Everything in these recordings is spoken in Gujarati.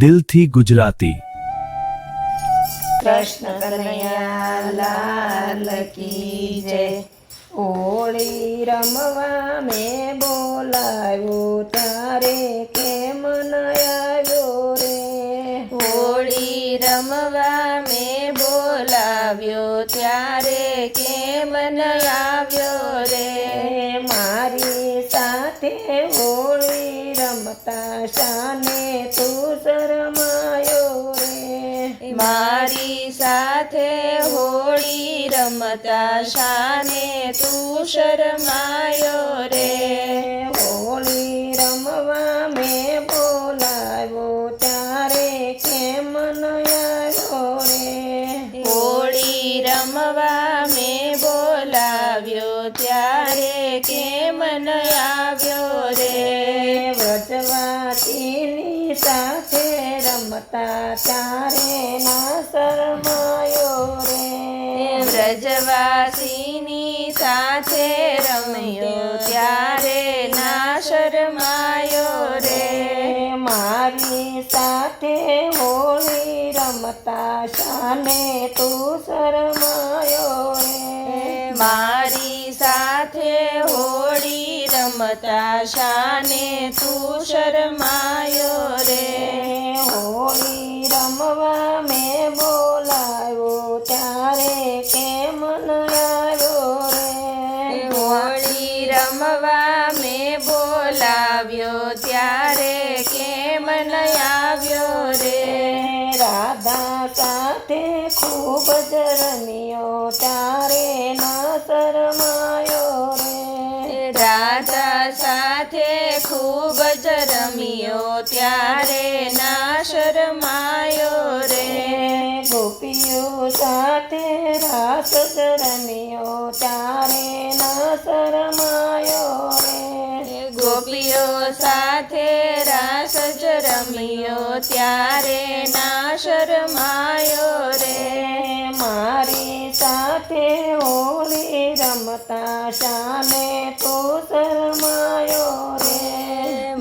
દિલથી ગુજરાતી। કૃષ્ણ કનૈયા લાલ કી જય। હોળી રમવા મેં બોલાવ્યો તારે કેમ ન આવ્યો રે। હોળી રમવા મેં બોલાવ્યો ત્યારે કેમ ન આવ્યો રે। મારી સાથે હોળી રમતા શાને તું શરમાયો રે। મારી સાથે હોળી રમતા શાને તું શરમાયો રે। હોળી રમવા મેં બોલાવ્યો ત્યારે કેમ ન આવ્યો રે। હોળી રમવા મેં બોલાવ્યો ત્યારે કેમ ન આવ્યો રે। વ્રજવાસીની સાથે રમતા ત્યારે ના શરમાયો રે। વ્રજવાસીની સાથે રમ્યો ત્યારે ના શરમાયો રે। મારી સાથે હોળી રમતા શાને તું શરમાયો રે। મારી સાથે હોળી રમતા શાને તું શરમાયો રે। હોળી રમવા મેં બોલાવ્યો ત્યારે કેમ ન આવ્યો રે। હોળી રમવા મેં બોલાવ્યો ત્યારે કેમ ન આવ્યો રે। રાધા સાથે ખૂબ જ રમ્યો ત્યારે ના શરમાયો રે। રાધા સાથે ખૂબ જ રમ્યો ત્યારે ના શરમાયો રે। ગોપીઓ સાથે રાસ જ રમ્યો ત્યારે ના શરમાયો રે। ગોપીઓ સાથે રાસ જ રમ્યો ત્યારે ના શરમાયો રે। મારી સાથે હોળી રમતા શાને તું શરમાયો રે।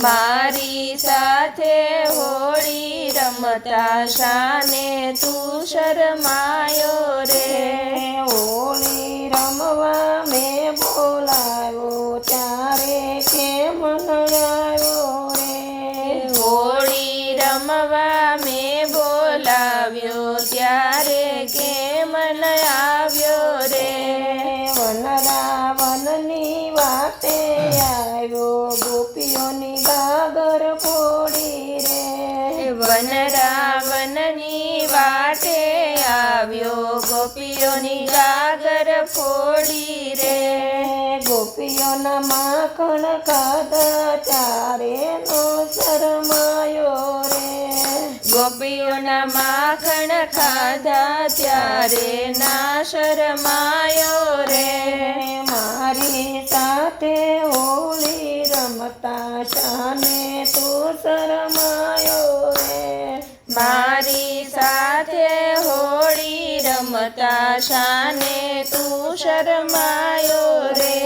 મારી સાથે હોળી રમતા શાને તું શરમાયો રે। હોળી રમવા મેં બોલાવ્યો ત્યારે કેમ ન આવ્યો રે। હોળી રમવા મેં બોલાવ્યો ત્યારે કેમ ન આવ્યો રે। વનરાવનની વાટે આવ્યો ગોપીઓની ગાગર ફોડી રે। વનરાવનની વાટે આવ્યો ગોપીઓની ગાગર ફોડી રે। ગોપીઓના માખણ ખાધા ત્યારે નો શરમાયો રે। ગોપીઓના માખણ ખાધા ત્યારે ના શરમાયો રે। મારી સાથે હોળી રમતા શાને તું શરમાયો રે। મારી સાથે હોળી રમતા શાને તું શરમાયો રે।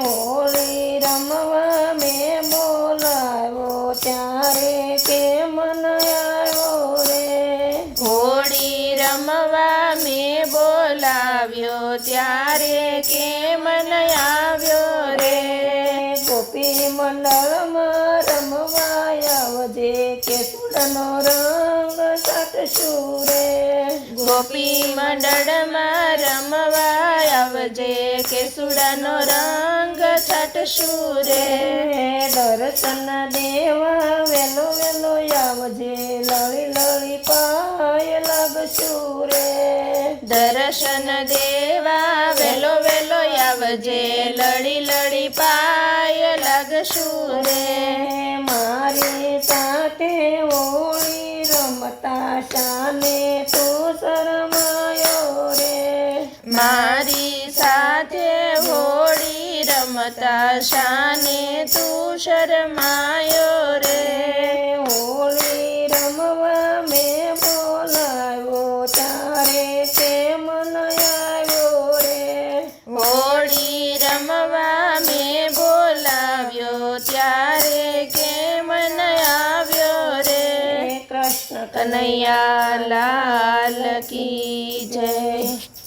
હોળી રમવા મેં બોલાવ્યો ત્યારે કેમ ન આવ્યો રે। હોળી રમવા મેં બોલાવ્યો ત્યારે કેમ ન આવ્યો રે। ગોપી મંડળમાં રમવા આવજે કેસુડનો રંગ સાટશું રે। ગોપી મંડળમાં રમવા આવજે કેસુડાનો રંગ છટશું રે। દર્શન દેવા વેલો વેલો આવજે લળી લળી પાય લાગશું રે। દર્શન દેવા વેલો વેલો આવજે લડી લડી પાય લાગશું રે। મારી સાથે હોળી રમતા શાને તું શરમાયો રે। મારી સાથે હોળી રમતા શાને તું શરમાયો રે। હોળી રમવા મેં બોલાવ્યો ત્યારે કેમ ન આવ્યો રે। હોળી રમવા મેં બોલાવ્યો ત્યારે કેમ ન આવ્યો રે। કૃષ્ણ કનૈયા લાલ કી જય.